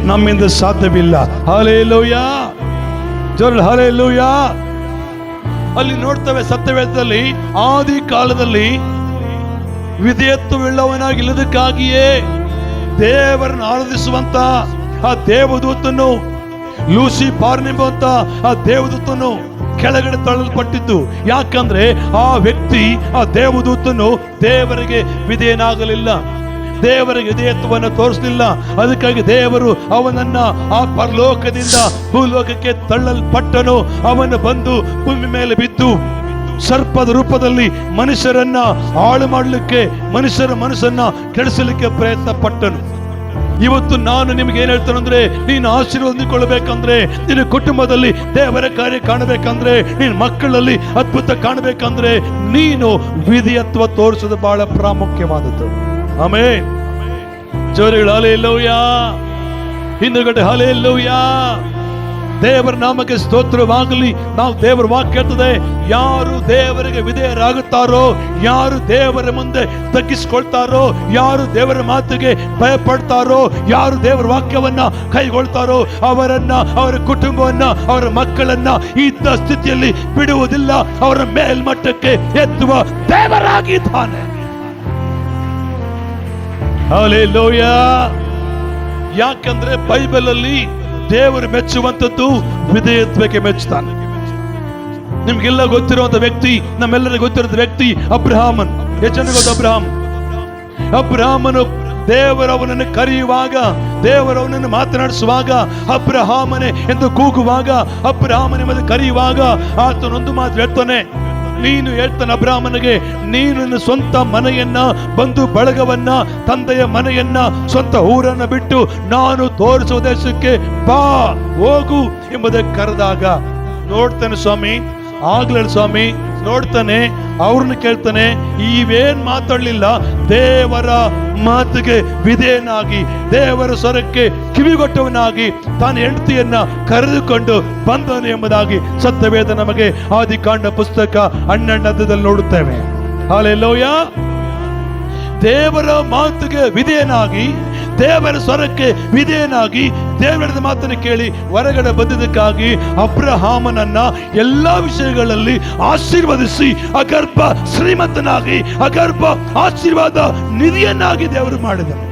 ನಮ್ಮಿಂದ ಸಾಧ್ಯವಿಲ್ಲ. ಹಲ್ಲೆಲೂಯಾ, ಜೋರ ಹಲ್ಲೆಲೂಯಾ. ಅಲ್ಲಿ ನೋಡ್ತೇವೆ ಸತ್ಯವೇದದಲ್ಲಿ ಆದಿ ಕಾಲದಲ್ಲಿ ವಿಧೇಯತ್ವವುಳ್ಳವನಾಗಿಲ್ಲದಕ್ಕಾಗಿಯೇ ದೇವರನ್ನು ಆರಾಧಿಸುವಂತ ಆ ದೇವದೂತನು ಲೂಸಿಫರ್ ಎಂಬಂತ ಆ ದೇವದೂತನು ಕೆಳಗಡೆ ತಳ್ಳಲ್ಪಟ್ಟಿದ್ದು. ಯಾಕಂದ್ರೆ ಆ ವ್ಯಕ್ತಿ ಆ ದೇವದೂತನು ದೇವರಿಗೆ ವಿಧೇಯನಾಗಲಿಲ್ಲ, ದೇವರಿಗೆ ವಿಧೇಯತ್ವವನ್ನು ತೋರಿಸಲಿಲ್ಲ. ಅದಕ್ಕಾಗಿ ದೇವರು ಅವನನ್ನ ಆ ಪರಲೋಕದಿಂದ ಭೂಲೋಕಕ್ಕೆ ತಳ್ಳಲ್ಪಟ್ಟನು. ಅವನು ಬಂದು ಭೂಮಿ ಮೇಲೆ ಬಿದ್ದು ಸರ್ಪದ ರೂಪದಲ್ಲಿ ಮನುಷ್ಯರನ್ನ ಹಾಳು ಮಾಡಲಿಕ್ಕೆ, ಮನುಷ್ಯರ ಮನಸ್ಸನ್ನ ಕೆಡಿಸಲಿಕ್ಕೆ ಪ್ರಯತ್ನ ಪಟ್ಟನು. ಇವತ್ತು ನಾನು ನಿಮ್ಗೆ ಏನ್ ಹೇಳ್ತೇನೆ ಅಂದ್ರೆ, ನೀನು ಆಶೀರ್ವಾದ ಹೊಂದಿಕೊಳ್ಳಬೇಕಂದ್ರೆ, ನಿನ್ನ ಕುಟುಂಬದಲ್ಲಿ ದೇವರ ಕಾರ್ಯ ಕಾಣಬೇಕಂದ್ರೆ, ನಿನ್ನ ಮಕ್ಕಳಲ್ಲಿ ಅದ್ಭುತ ಕಾಣಬೇಕಂದ್ರೆ ನೀನು ವಿಧೇಯತ್ವ ತೋರಿಸೋದು ಬಹಳ ಪ್ರಾಮುಖ್ಯವಾದದ್ದು. ಆಮೆನ್. ಜೋರಿಗಳು ಹಲ್ಲೆಲೂಯಾ, ಹಿಂದುಗಡೆ ಹಲ್ಲೆಲೂಯಾ. ದೇವರ ನಾಮಕ್ಕೆ ಸ್ತೋತ್ರವಾಗಲಿ. ನಾವು ದೇವರ ವಾಕ್ಯ ಹೇಳ್ತದೆ, ಯಾರು ದೇವರಿಗೆ ವಿಧೇಯರಾಗುತ್ತಾರೋ, ಯಾರು ದೇವರ ಮುಂದೆ ತಗ್ಗಿಸಿಕೊಳ್ತಾರೋ, ಯಾರು ದೇವರ ಮಾತಿಗೆ ಭಯಪಡ್ತಾರೋ, ಯಾರು ದೇವರ ವಾಕ್ಯವನ್ನ ಕೈಗೊಳ್ತಾರೋ ಅವರನ್ನ, ಅವರ ಕುಟುಂಬವನ್ನ, ಅವರ ಮಕ್ಕಳನ್ನ ಇದ್ದ ಸ್ಥಿತಿಯಲ್ಲಿ ಬಿಡುವುದಿಲ್ಲ. ಅವರ ಮೇಲ್ಮಟ್ಟಕ್ಕೆ ಎತ್ತುವ ದೇವರಾಗಿದ್ದಾನೆ. ಹಲ್ಲೆಲೂಯಾ. ಯಾಕಂದ್ರೆ ಬೈಬಲ್ ಅಲ್ಲಿ ದೇವರು ಮೆಚ್ಚುವಂಥದ್ದು ವಿಧೇಯತ್ವಕ್ಕೆ ಮೆಚ್ಚುತ್ತಾನೆ. ನಿಮ್ಗೆಲ್ಲ ಗೊತ್ತಿರುವಂತ ವ್ಯಕ್ತಿ, ನಮ್ಮೆಲ್ಲರಿಗೂ ಗೊತ್ತಿರುವಂತ ವ್ಯಕ್ತಿ ಅಬ್ರಹಾಮನ್. ಎಷ್ಟು ಜನ ಗೊತ್ತು ಅಬ್ರಹಾಮ್? ಅಬ್ರಹಾಮನು ದೇವರು ಅವನನ್ನು ಕರೆಯುವಾಗ, ದೇವರು ಅವನನ್ನು ಮಾತನಾಡಿಸುವಾಗ, ಅಬ್ರಹಾಮನೆ ಎಂದು ಕೂಗುವಾಗ, ಅಬ್ರಹಾಮನೆ ಎಂದು ಕರೆಯುವಾಗ ಆತನೊಂದು ಮಾತು ಹೇಳ್ತಾನೆ. ನೀನು ಹೇಳ್ತಾನೆ ಅಬ್ರಹಾಮನಿಗೆ, ನೀನು ನಿನ್ನ ಸ್ವಂತ ಮನೆಯನ್ನ, ಬಂಧು ಬಳಗವನ್ನ, ತಂದೆಯ ಮನೆಯನ್ನ, ಸ್ವಂತ ಊರನ್ನ ಬಿಟ್ಟು ನಾನು ತೋರಿಸುವ ದೇಶಕ್ಕೆ ಬಾ, ಹೋಗು ಎಂಬುದಕ್ಕೆ ಕರೆದಾಗ ನೋಡ್ತಾನೆ ಸ್ವಾಮಿ, ಆಗ್ಲೇ ಸ್ವಾಮಿ ನೋಡ್ತಾನೆ, ಅವ್ರನ್ನ ಕೇಳ್ತಾನೆ. ಇವೇನ್ ಮಾತಾಡ್ಲಿಲ್ಲ, ದೇವರ ಮಾತಿಗೆ ವಿಧೇಯನಾಗಿ, ದೇವರ ಸ್ವರಕ್ಕೆ ಕಿವಿಗೊಟ್ಟವನಾಗಿ ತಾನು ಹೆಂಡತಿಯನ್ನ ಕರೆದುಕೊಂಡು ಬಂದನು ಎಂಬುದಾಗಿ ಸತ್ಯವೇದ ನಮಗೆ ಆದಿಕಾಂಡ ಪುಸ್ತಕ 12 ನೋಡುತ್ತೇವೆ. ಹಲ್ಲೆಲೂಯಾ. ದೇವರ ಮಾತಿಗೆ ವಿಧೇಯನಾಗಿ, ದೇವರ ಸ್ವರಕ್ಕೆ ವಿಧೇಯನಾಗಿ, ದೇವರ ಮಾತನ್ನು ಕೇಳಿ ಹೊರಗಡೆ ಬಂದಿದ್ದಕ್ಕಾಗಿ ಅಬ್ರಹಾಮನನ್ನ ಎಲ್ಲಾ ವಿಷಯಗಳಲ್ಲಿ ಆಶೀರ್ವದಿಸಿ ಅಗರ್ಭ ಶ್ರೀಮಂತನಾಗಿ, ಅಗರ್ಭ ಆಶೀರ್ವಾದ ನಿಧಿಯನ್ನಾಗಿ ದೇವರು ಮಾಡಿದನು.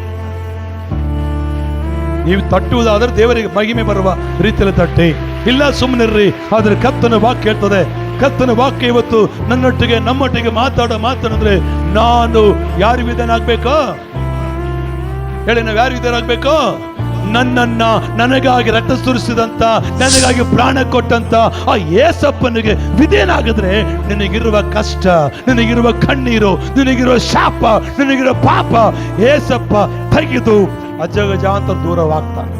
ನೀವು ತಟ್ಟುವುದಾದ್ರೆ ದೇವರಿಗೆ ಮಹಿಮೆ ಬರುವ ರೀತಿಯಲ್ಲಿ ತಟ್ಟಿ, ಇಲ್ಲ ಸುಮ್ಮನಿರ್ರಿ. ಆದ್ರೆ ಕರ್ತನ ವಾಕ್ಯ ಹೇಳ್ತದೆ, ಕರ್ತನ ವಾಕ್ಯ ಇವತ್ತು ನನ್ನೊಟ್ಟಿಗೆ ನಮ್ಮೊಟ್ಟಿಗೆ ಮಾತನಂದ್ರೆ, ನಾನು ಯಾರು ವಿಧೇಯನಾಗಬೇಕು ಹೇಳಿ? ನಾವು ಯಾರು ವಿಧೇಯರಾಗಬೇಕು? ನನ್ನನ್ನ ನನಗಾಗಿ ರಕ್ತ ಸುರಿಸಿದಂತ, ನನಗಾಗಿ ಪ್ರಾಣ ಕೊಟ್ಟಂತ ಆ ಯೇಸಪ್ಪನಿಗೆ ವಿಧೇಯನಾಗಿದ್ರೆ ನಿನಗಿರುವ ಕಷ್ಟ, ನಿನಗಿರುವ ಕಣ್ಣೀರು, ನಿನಗಿರುವ ಶಾಪ, ನಿನಗಿರುವ ಪಾಪ ಯೇಸಪ್ಪ ತೆಗೆದು ಅಜಗಜಾಂತರ ದೂರವಾಗ್ತಾನೆ.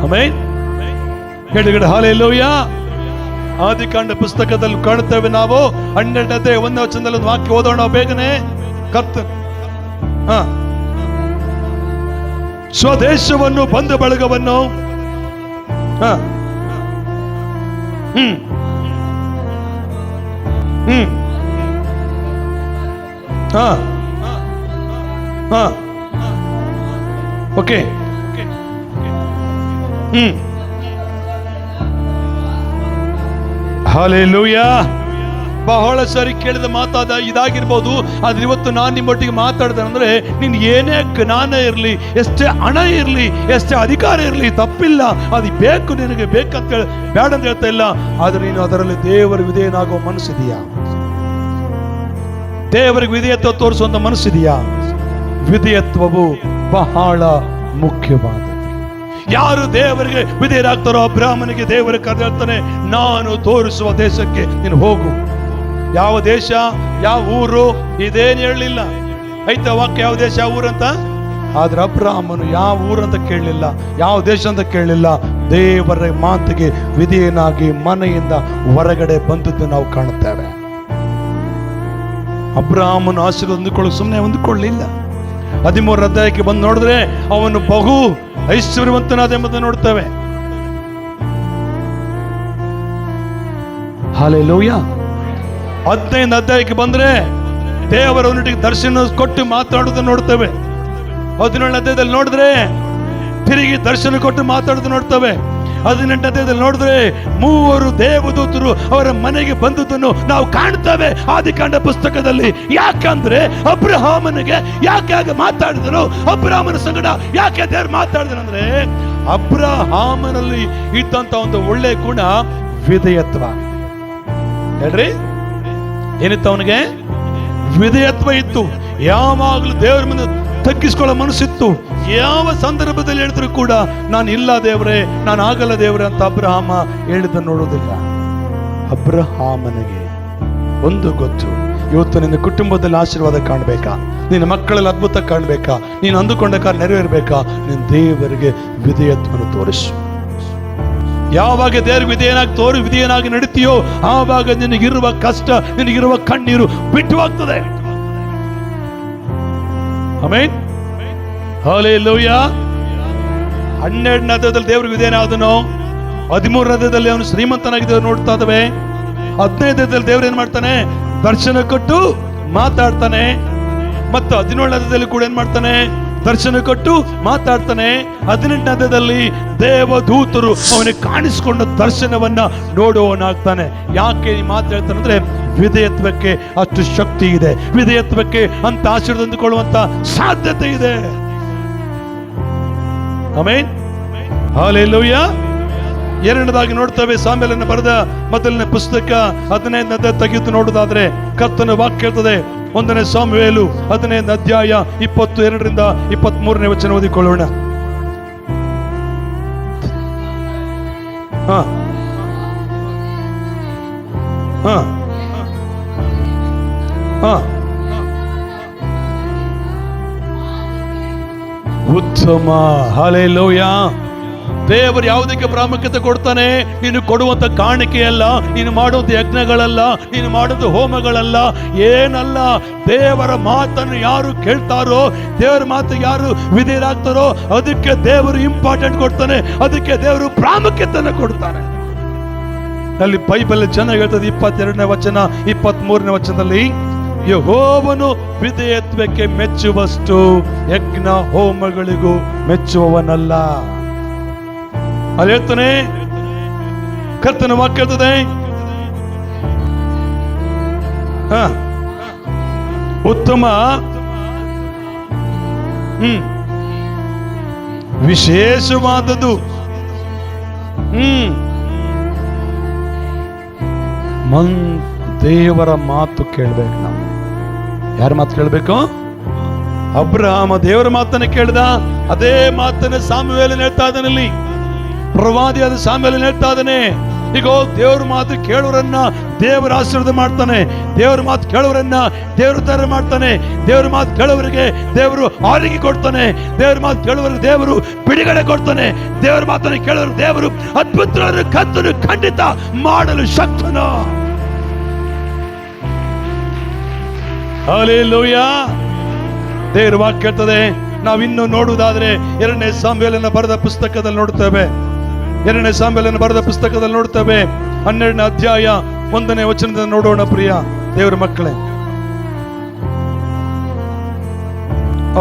ಆಮೆನ್. ಹೇಳುಗಡೆ ಹಲ್ಲೆಲೂಯಾ. ಆದಿಕಾಂಡ ಪುಸ್ತಕದಲ್ಲಿ ಕಾಣುತ್ತೇವೆ ನಾವು 12ನೇ 1ನೇ ವಚನದಲ್ಲಿ ಒಂದು ವಾಕ್ಯ ಓದೋಣ ಬೇಗನೆ. ಸ್ವದೇಶವನ್ನು, ಬಂಧು ಬಳಗವನ್ನು, ಓಕೆ, ಹಲ್ಲೆಲೂಯಾ. ಬಹಳ ಸಾರಿ ಕೇಳಿದ ಮಾತಾದ ಇದಾಗಿರ್ಬೋದು. ಆದ್ರೆ ಇವತ್ತು ನಾನು ನಿಮ್ಮೊಟ್ಟಿಗೆ ಮಾತಾಡಿದೆ ಅಂದ್ರೆ, ನೀನ್ ಏನೇ ಜ್ಞಾನ ಇರಲಿ, ಎಷ್ಟೇ ಹಣ ಇರಲಿ, ಎಷ್ಟೇ ಅಧಿಕಾರ ಇರಲಿ, ತಪ್ಪಿಲ್ಲ, ಅದು ಬೇಕು, ನಿನಗೆ ಬೇಕಂತ ಹೇಳಿ ಬೇಡ ಅಂತ ಹೇಳ್ತಾ ಇಲ್ಲ. ಆದ್ರೆ ನೀನು ಅದರಲ್ಲಿ ದೇವರ ವಿಧೇಯನಾಗುವ ಮನಸ್ಸಿದೆಯಾ? ದೇವರಿಗೆ ವಿಧೇಯತ್ವ ತೋರಿಸುವಂತ ಮನಸ್ಸಿದೆಯಾ? ವಿಧೇಯತ್ವವು ಬಹಳ ಮುಖ್ಯವಾದ. ಯಾರು ದೇವರಿಗೆ ವಿಧೇಯರಾಗ್ತಾರೋ, ಅಬ್ರಹಾಮನಿಗೆ ದೇವರ ಕರೆದಿರ್ತಾನೆ, ನಾನು ತೋರಿಸುವ ದೇಶಕ್ಕೆ ನೀನು ಹೋಗು. ಯಾವ ದೇಶ, ಯಾವ ಊರು ಇದೇನು ಹೇಳಲಿಲ್ಲ. ಐತ ವಾಕ್ಯ ಯಾವ ದೇಶ, ಯಾವ ಊರಂತ. ಆದ್ರೆ ಅಬ್ರಹಾಮನು ಯಾವ ಊರಂತ ಕೇಳಲಿಲ್ಲ, ಯಾವ ದೇಶ ಅಂತ ಕೇಳಲಿಲ್ಲ. ದೇವರ ಮಾತಿಗೆ ವಿಧೇಯನಾಗಿ ಮನೆಯಿಂದ ಹೊರಗಡೆ ಬಂದದ್ದು ನಾವು ಕಾಣುತ್ತೇವೆ. ಅಬ್ರಹಾಮನು ಆಶೀರ್ವಾದ ಹೊಂದಿಕೊಳ್ಳಲು ಸುಮ್ಮನೆ ಹೊಂದಿಕೊಳ್ಳಲಿಲ್ಲ. 13ನೇ ಅಧ್ಯಾಯಕ್ಕೆ ಬಂದು ನೋಡಿದ್ರೆ ಅವನು ಬಹು ಐಶ್ವರ್ಯವಂತನಾದ ಎಂಬುದನ್ನು ನೋಡ್ತೇವೆ. ಹಲ್ಲೆಲೂಯಾ. 15ನೇ ಅಧ್ಯಾಯಕ್ಕೆ ಬಂದ್ರೆ ದೇವರವನಿಗೆ ದರ್ಶನ ಕೊಟ್ಟು ಮಾತಾಡುವುದನ್ನು ನೋಡ್ತೇವೆ. 17ನೇ ಅಧ್ಯಾಯದಲ್ಲಿ ನೋಡಿದ್ರೆ ತಿರುಗಿ ದರ್ಶನ ಕೊಟ್ಟು ಮಾತಾಡೋದು ನೋಡ್ತವೆ. 18ನೇದಲ್ಲಿ ನೋಡಿದ್ರೆ 3 ದೇವದೂತರು ಅವರ ಮನೆಗೆ ಬಂದದನ್ನು ನಾವು ಕಾಣ್ತೇವೆ ಆದಿಕಾಂಡ ಪುಸ್ತಕದಲ್ಲಿ. ಯಾಕಂದ್ರೆ ಅಬ್ರಹಾಮನಿಗೆ ಯಾಕೆ ಮಾತಾಡಿದರು, ಅಬ್ರಹಾಮನ ಸಂಗಡ ಯಾಕೆ ದೇವರು ಮಾತಾಡಿದ್ರು ಅಂದ್ರೆ ಅಬ್ರಹಾಮನಲ್ಲಿ ಇದ್ದಂತ ಒಂದು ಒಳ್ಳೆ ಗುಣ ವಿಧೇಯತ್ವ. ಹೇಳ್ರಿ, ಏನಿತ್ತು ಅವನಿಗೆ? ವಿಧೇಯತ್ವ ಇತ್ತು. ಯಾವಾಗಲೂ ದೇವರ ಮುಂದೆ ತಗ್ಗಿಸ್ಕೊಳ್ಳೋ ಮನಸ್ಸಿತ್ತು. ಯಾವ ಸಂದರ್ಭದಲ್ಲಿ ಹೇಳಿದ್ರು ಕೂಡ ನಾನು ಇಲ್ಲ ದೇವರೇ, ನಾನು ಆಗಲ್ಲ ದೇವರೇ ಅಂತ ಅಬ್ರಹಾಮ ಹೇಳಿದ ನೋಡೋದಿಲ್ಲ. ಅಬ್ರಹಾಮನಿಗೆ ಒಂದು ಗೊತ್ತು, ಇವತ್ತು ನಿನ್ನ ಕುಟುಂಬದಲ್ಲಿ ಆಶೀರ್ವಾದ ಕಾಣಬೇಕಾ, ನಿನ್ನ ಮಕ್ಕಳಲ್ಲಿ ಅದ್ಭುತ ಕಾಣಬೇಕಾ, ನೀನು ಅಂದುಕೊಂಡ ಕಾರ್ಯ ನೆರವೇರ್ಬೇಕಾ, ನೀನು ದೇವರಿಗೆ ವಿಧೇಯತ್ವವನ್ನು ತೋರಿಸು. ಯಾವಾಗ ದೇವರಿಗೆ ವಿಧೇಯನಾಗಿ ನಡೀತೀಯೋ ಆವಾಗ ನಿನಗಿರುವ ಕಷ್ಟ, ನಿನಗಿರುವ ಕಣ್ಣೀರು ಬಿಟ್ಟು ಹೋಗ್ತದೆ. Amen, hallelujah. 12ನೇ ಅಧ್ಯಾಯದಲ್ಲಿ ದೇವರಿಗೆ ವಿಧೇಯನಾದನು. 13ನೇ ಅಧ್ಯಾಯದಲ್ಲಿ ಅವನು ಶ್ರೀಮಂತನಾಗಿದ್ದ ನೋಡ್ತಾ ಇದ್ದೇವೆ. 15ನೇ ಅಧ್ಯಾಯದಲ್ಲಿ ದೇವರು ಏನ್ ಮಾಡ್ತಾನೆ? ದರ್ಶನ ಕೊಟ್ಟು ಮಾತಾಡ್ತಾನೆ. ಮತ್ತು 17ನೇ ಅಧ್ಯಾಯದಲ್ಲಿ ಕೂಡ ಏನ್ ಮಾಡ್ತಾನೆ? ದರ್ಶನ ಕೊಟ್ಟು ಮಾತಾಡ್ತಾನೆ. 18ನೇ ಅಧ್ಯಾಯದಲ್ಲಿ ದೇವದೂತರು ಅವನಿಗೆ ಕಾಣಿಸಿಕೊಂಡ ದರ್ಶನವನ್ನ ನೋಡುವವನಾಗ್ತಾನೆ. ಯಾಕೆ ಈ ಮಾತಾಡ್ತಾನೆ ಅಂದ್ರೆ ವಿಧೇಯತ್ವಕ್ಕೆ ಅಷ್ಟು ಶಕ್ತಿ ಇದೆ, ವಿಧೇಯತ್ವಕ್ಕೆ ಅಂತ ಆಶೀರ್ವಾದ ಹೊಂದಿಕೊಳ್ಳುವಂತ ಸಾಧ್ಯತೆ ಇದೆ. Amen, hallelujah. ಎರಡನೇದಾಗಿ ನೋಡ್ತೇವೆ, ಸಾಮ್ಯೇಲನ ಬರೆದ ಮೊದಲನೇ ಪುಸ್ತಕ 15ನೇ ಅಧ್ಯಾಯ ತೆಗೆದು ನೋಡುವುದಾದ್ರೆ ಕರ್ತನ ವಾಕ್ಯ ಹೇಳ್ತದೆ. 1ನೇ ಸಾಮ್ಯವೇಲು 15ನೇ ಅಧ್ಯಾಯ 22ರಿಂದ 23ನೇ ವಚನ ಓದಿಕೊಳ್ಳೋಣ. ಉತ್ತಮ, ಹಲ್ಲೆಲೂಯಾ. ದೇವರು ಯಾವುದಕ್ಕೆ ಪ್ರಾಮುಖ್ಯತೆ ಕೊಡ್ತಾನೆ? ನೀನು ಕೊಡುವಂತ ಕಾಣಿಕೆಯಲ್ಲ, ನೀನು ಮಾಡುವಂತ ಯಜ್ಞಗಳಲ್ಲ, ನೀನು ಮಾಡುವಂತ ಹೋಮಗಳಲ್ಲ, ಏನಲ್ಲ. ದೇವರ ಮಾತನ್ನು ಯಾರು ಕೇಳ್ತಾರೋ, ದೇವರ ಮಾತಿಗೆ ಯಾರು ವಿಧೇಯರಾಗ್ತಾರೋ ಅದಕ್ಕೆ ದೇವರು ಇಂಪಾರ್ಟೆಂಟ್ ಕೊಡ್ತಾನೆ, ಅದಕ್ಕೆ ದೇವರು ಪ್ರಾಮುಖ್ಯತೆಯನ್ನು ಕೊಡ್ತಾನೆ. ಅಲ್ಲಿ ಬೈಬಲ್ ಚೆನ್ನಾಗಿ ಹೇಳ್ತದೆ. 22ನೇ ವಚನ 23ನೇ ವಚನದಲ್ಲಿ ಯೆಹೋವನು ವಿಧೇಯತ್ವಕ್ಕೆ ಮೆಚ್ಚುವಷ್ಟು ಯಜ್ಞ ಹೋಮಗಳಿಗೂ ಮೆಚ್ಚುವವನಲ್ಲ. ಅಲ್ಲಿ ಹೇಳ್ತಾನೆ, ಕರ್ತನ ವಾಕ್ಯ ಹೇಳ್ತದೆ, ಉತ್ತಮ ವಿಶೇಷವಾದದ್ದು ದೇವರ ಮಾತು ಕೇಳ್ಬೇಕು. ನಾವು ಯಾರ ಮಾತು ಕೇಳ್ಬೇಕು? ಅಬ್ರಹಾಮ ದೇವರ ಮಾತನ್ನ ಕೇಳ್ದ. ಅದೇ ಮಾತನ್ನ ಸಾಮುವೇಲನ ಹೇಳ್ತಾ ಇದ್ದಾನಲ್ಲಿ, ಪ್ರವಾದಿಯಾದ ಸಾಮುವೇಲನ ಹೇಳ್ತಾ ಇದ್ದಾನೆ. ಈಗ ದೇವ್ರ ಮಾತು ಕೇಳೋರನ್ನ ದೇವರ ಆಶೀರ್ವಾದ ಮಾಡ್ತಾನೆ, ದೇವ್ರ ಮಾತು ಕೇಳೋರನ್ನ ದೇವ್ರ ತರ ಮಾಡ್ತಾನೆ, ದೇವ್ರ ಮಾತು ಕೇಳೋರಿಗೆ ದೇವರು ಆರೋಗ್ಯ ಕೊಡ್ತಾನೆ, ದೇವ್ರ ಮಾತು ಕೇಳೋರಿಗೆ ದೇವರು ಬಿಡುಗಡೆ ಕೊಡ್ತಾನೆ, ದೇವ್ರ ಮಾತನ್ನು ಕೇಳೋರು ದೇವರು ಅದ್ಭುತವನ್ನು ಕರ್ತನು ಖಂಡಿತ ಮಾಡಲು ಶಕ್ತನ. ಹಲ್ಲೆಲೂಯಾ. ದೇವರ ವಾಕ್ಯ ಹೇಳ್ತದೆ. ನಾವಿನ್ನು ನೋಡುವುದಾದ್ರೆ 2ನೇ ಸಾಮ್ಯೇಲನ ಬರೆದ ಪುಸ್ತಕದಲ್ಲಿ ನೋಡ್ತೇವೆ. 2ನೇ ಸಾಮ್ಯೇಲನ ಬರೆದ ಪುಸ್ತಕದಲ್ಲಿ ನೋಡ್ತೇವೆ 12ನೇ ಅಧ್ಯಾಯ 1ನೇ ವಚನದಿಂದ ನೋಡೋಣ. ಪ್ರಿಯ ದೇವರ ಮಕ್ಕಳೇ,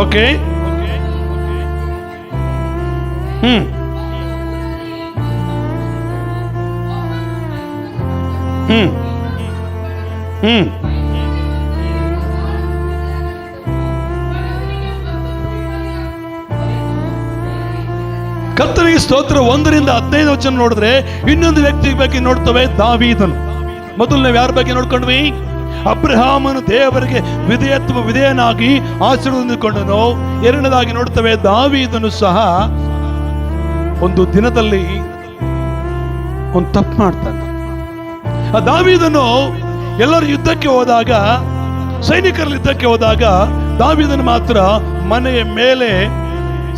ಓಕೆ, ಕರ್ತನಿಗೆ ಸ್ತೋತ್ರ. 1ರಿಂದ 15 ವಚನ ನೋಡಿದ್ರೆ ಇನ್ನೊಂದು ವ್ಯಕ್ತಿ ಬಗ್ಗೆ ನೋಡ್ತವೆ, ದಾವೀದನು. ಮೊದಲು ನಾವು ಯಾರ ಬಗ್ಗೆ ನೋಡ್ಕೊಂಡ್ವಿ? ಅಬ್ರಹಾಮನು ದೇವರಿಗೆ ವಿಧೇಯನಾಗಿ ಆಶೀರ್ವಾದ ಹೊಂದಿಕೊಂಡನು. ಎರಡನೇದಾಗಿ ನೋಡ್ತವೆ, ದಾವೀದನು ಸಹ ಒಂದು ದಿನದಲ್ಲಿ ಒಂದು ತಪ್ಪು ಮಾಡ್ತಾನೆ. ಆ ದಾವೀದನು ಎಲ್ಲರೂ ಯುದ್ಧಕ್ಕೆ ಹೋದಾಗ, ಸೈನಿಕರಲ್ಲಿ ಯುದ್ಧಕ್ಕೆ ಹೋದಾಗ, ದಾವೀದನು ಮಾತ್ರ ಮನೆಯ ಮೇಲೆ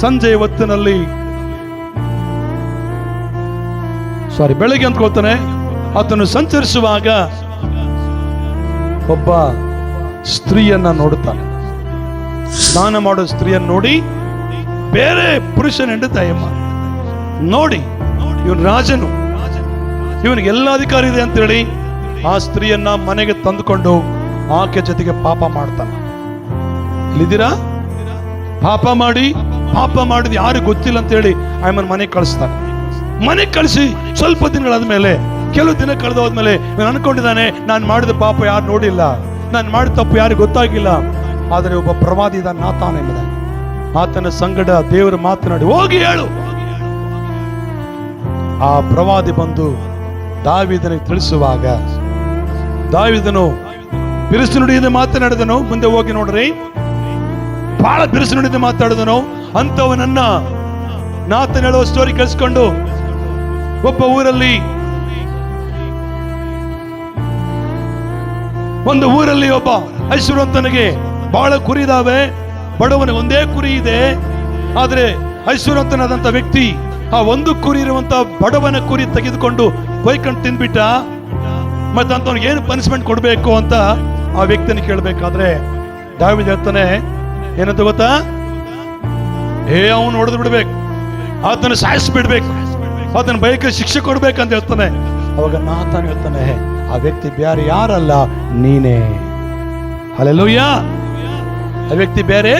ಸಂಜೆಯ ಹೊತ್ತಿನಲ್ಲಿ, ಬೆಳಗ್ಗೆ ಅಂದ್ಕೊಳ್ತಾನೆ, ಆತನು ಸಂಚರಿಸುವಾಗ ಒಬ್ಬ ಸ್ತ್ರೀಯನ್ನ ನೋಡುತ್ತಾನೆ. ಸ್ನಾನ ಮಾಡೋ ಸ್ತ್ರೀಯನ್ನು ನೋಡಿ ಬೇರೆ ಪುರುಷನ ಹೆಂಡತಿಯಮ್ಮ ನೋಡಿ, ಇವನು ರಾಜನು, ಇವನಿಗೆ ಎಲ್ಲ ಅಧಿಕಾರ ಇದೆ ಅಂತೇಳಿ ಆ ಸ್ತ್ರೀಯನ್ನ ಮನೆಗೆ ತಂದುಕೊಂಡು ಆಕೆ ಜೊತೆಗೆ ಪಾಪ ಮಾಡ್ತಾನೆ. ಇಲ್ಲಿದ್ದೀರಾ? ಪಾಪ ಮಾಡಿ ಪಾಪ ಮಾಡಿದ್ ಯಾರು ಗೊತ್ತಿಲ್ಲ ಅಂತ ಹೇಳಿ ಆಯಮ್ಮನ ಮನೆಗೆ ಕಳಿಸ್ತಾನೆ. ಮನೆಗೆ ಕಳಿಸಿ ಸ್ವಲ್ಪ ದಿನಗಳಾದ ಮೇಲೆ, ಕೆಲವು ದಿನ ಕಳೆದೋದ್ಮೇಲೆ ಅನ್ಕೊಂಡಿದ್ದಾನೆ, ನಾನು ಮಾಡಿದ ಪಾಪ ಯಾರು ನೋಡಿಲ್ಲ, ನಾನು ಮಾಡಿದ ತಪ್ಪು ಯಾರು ಗೊತ್ತಾಗಿಲ್ಲ. ಆದರೆ ಒಬ್ಬ ಪ್ರವಾದಿ ಇದ್ದ ನಾತಾನ್ ಎಂಬುದಾಗಿ, ಆತನ ಸಂಗಡ ದೇವರು ಮಾತನಾಡಿ, ಹೋಗಿ ಹೇಳು. ಆ ಪ್ರವಾದಿ ಬಂದು ದಾವೀದನಿಗೆ ತಿಳಿಸುವಾಗ ದಾವೀದನು ಬಿರುಸು ನುಡಿಯಿಂದ ಮಾತನಾಡಿದನು. ಮುಂದೆ ಹೋಗಿ ನೋಡ್ರಿ, ಬಹಳ ಬಿರುಸು ನುಡಿಯಿಂದ ಮಾತಾಡಿದನು. ಅಂತವನನ್ನ ನಾತನ್ ಹೇಳುವ ಸ್ಟೋರಿ ಕೇಳಿಸ್ಕೊಂಡು, ಒಬ್ಬ ಊರಲ್ಲಿ ಒಬ್ಬ ಐಶ್ವರ್ಯವಂತನಿಗೆ ಬಹಳ ಕುರಿ ಇದಾವೆ, ಬಡವನಿಗೆ ಒಂದೇ ಕುರಿ ಇದೆ. ಆದ್ರೆ ಐಶ್ವರ್ಯವಂತನಾದಂತ ವ್ಯಕ್ತಿ ಆ ಒಂದು ಕುರಿ ಇರುವಂತ ಬಡವನ ಕುರಿ ತೆಗೆದುಕೊಂಡು ಕೊಯ್ಕೊಂಡು ತಿಂದ್ಬಿಟ್ಟ. ಮತ್ತೆ ಅಂತವನಿಗೆ ಏನು ಪನಿಷ್ಮೆಂಟ್ ಕೊಡ್ಬೇಕು ಅಂತ ಆ ವ್ಯಕ್ತಿನ ಕೇಳ್ಬೇಕಾದ್ರೆ ದಾವೀದ ಹೇಳ್ತಾನೆ, ಏನಂತ ಗೊತ್ತಾ, ಅವನು ಹೊಡೆದು ಬಿಡ್ಬೇಕು, ಆತನ ಸಾಯಿಸ್ಬಿಡ್ಬೇಕು, ಆತನ ಬೈಕ್ ಶಿಕ್ಷೆ ಕೊಡ್ಬೇಕಂತ ಹೇಳ್ತಾನೆ. ಅವಾಗ ನಾತಾನ್ ಹೇಳ್ತಾನೆ, ಆ ವ್ಯಕ್ತಿ ಬೇರೆ ಯಾರಲ್ಲ, ನೀನೇ. ಹಲ್ಲೆಲೂಯ. ಆ ವ್ಯಕ್ತಿ ಬೇರೆ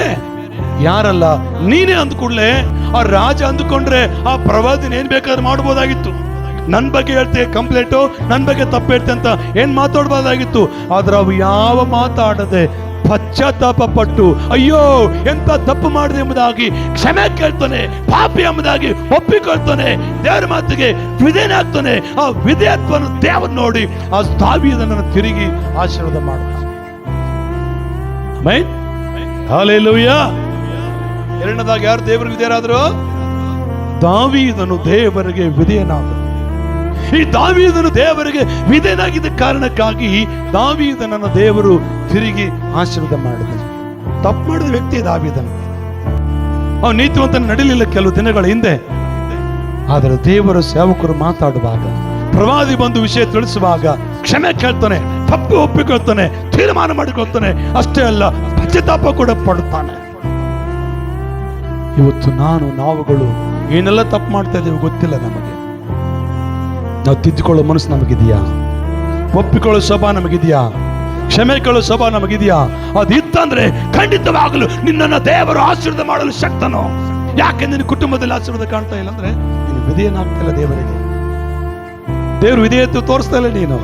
ಯಾರಲ್ಲ, ನೀನೇ. ಅಂದ ಕೂಡಲೇ ಆ ರಾಜ ಅಂದುಕೊಂಡ್ರೆ ಆ ಪ್ರವಾದಿನ ಏನ್ ಬೇಕಾದ್ರೂ ಮಾಡ್ಬೋದಾಗಿತ್ತು. ನನ್ ಬಗ್ಗೆ ಹೇಳ್ತೆ ಕಂಪ್ಲೇಂಟು, ನನ್ ಬಗ್ಗೆ ತಪ್ಪು ಹೇಳ್ತೆ ಅಂತ ಏನ್ ಮಾತಾಡ್ಬೋದಾಗಿತ್ತು. ಆದ್ರೆ ಅವು ಯಾವ ಮಾತಾಡದೆ ಪಶ್ಚಾತ್ತಾಪ ಪಟ್ಟು, ಅಯ್ಯೋ ಎಂತ ತಪ್ಪು ಮಾಡಿದೆ ಎಂಬುದಾಗಿ ಕ್ಷಮೆ ಕೇಳ್ತಾನೆ, ಪಾಪಿ ಎಂಬುದಾಗಿ ಒಪ್ಪಿಕೊಳ್ತಾನೆ, ದೇವರ ಮಾತಿಗೆ ವಿಧೇಯನಾಗ್ತಾನೆ. ಆ ವಿಧೇಯತ್ವವನ್ನು ದೇವರು ನೋಡಿ ಆ ದಾವೀದನನ್ನು ತಿರುಗಿ ಆಶೀರ್ವಾದ ಮಾಡ್ತಾನೆ. ಹಲ್ಲೆಲೂಯ. ಎರಡನೇದಾಗಿ ಯಾರು ದೇವರಿಗೆ ವಿಧೇಯರಾದ್ರು? ದಾವೀದನು ದೇವರಿಗೆ ವಿಧೇಯನಾದನು. ಈ ದಾವೀದನು ದೇವರಿಗೆ ವಿಧೇಯನಾಗಿದ್ದ ಕಾರಣಕ್ಕಾಗಿ ದಾವೀದನನ್ನು ದೇವರು ತಿರುಗಿ ಆಶೀರ್ವಾದ ಮಾಡಿದನು. ತಪ್ಪು ಮಾಡಿದ ವ್ಯಕ್ತಿ ದಾವೀದನು. ಅವನು ನೀತಿವಂತನ ನಡೀಲಿಲ್ಲ ಕೆಲವು ದಿನಗಳ ಹಿಂದೆ. ಆದರೆ ದೇವರ ಸೇವಕರು ಮಾತಾಡುವಾಗ, ಪ್ರವಾದಿ ಬಂದು ವಿಷಯ ತಿಳಿಸುವಾಗ ಕ್ಷಮೆ ಕೇಳ್ತಾನೆ, ತಪ್ಪು ಒಪ್ಪಿಕೊಳ್ತಾನೆ, ತೀರ್ಮಾನ ಮಾಡಿಕೊಳ್ತಾನೆ. ಅಷ್ಟೇ ಅಲ್ಲ, ಪಶ್ಚಾತ್ತಾಪ ಕೂಡ ಪಡುತ್ತಾನೆ. ಇವತ್ತು ನಾವುಗಳು ಏನೆಲ್ಲ ತಪ್ಪು ಮಾಡ್ತಾ ಇದ್ದೇವೆ ಗೊತ್ತಿಲ್ಲ ನಮಗೆ. ನಾವು ತಿದ್ದುಕೊಳ್ಳೋ ಮನಸ್ಸು ನಮಗಿದೆಯಾ? ಒಪ್ಪಿಕೊಳ್ಳೋ ಸ್ವಭಾವ ನಮಗಿದೆಯಾ? ಕ್ಷಮೆ ಕೇಳೋ ಸ್ವಭಾವ ನಮಗಿದೆಯಾ? ಅದಿತ್ತಂದ್ರೆ ಖಂಡಿತವಾಗಲು ನಿನ್ನನ್ನು ದೇವರು ಆಶೀರ್ವಾದ ಮಾಡಲು ಶಕ್ತನು. ಯಾಕೆ ನಿನ್ನ ಕುಟುಂಬದಲ್ಲಿ ಆಶೀರ್ವಾದ ಕಾಣ್ತಾ ಇಲ್ಲ ಅಂದ್ರೆ ನೀನು ವಿಧೇಯನಾಗ್ತಾ ಇಲ್ಲ ದೇವರಿಗೆ. ದೇವರು ವಿಧೇಯತೆ ತೋರಿಸ್ತಾ ಇಲ್ಲ ನೀನು.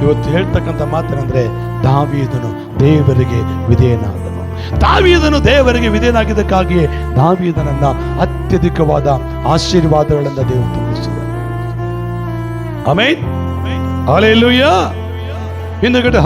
ಇವತ್ತು ಹೇಳ್ತಕ್ಕಂಥ ಮಾತೇನಂದ್ರೆ, ದಾವೀದನು ದೇವರಿಗೆ ವಿಧೇಯನಾದನು. ದಾವೀದನು ದೇವರಿಗೆ ವಿಧೇಯನಾಗಿದ್ದಕ್ಕಾಗಿಯೇ ದಾವೀದನನ್ನ ಅತ್ಯಧಿಕವಾದ ಆಶೀರ್ವಾದಗಳಿಂದ ದೇವರು ತುಂಬಿಸಿದ. ಆಮೆನ್. ಹಲ್ಲೆಲೂಯಾ. ಹಿಂದುಗಡೆ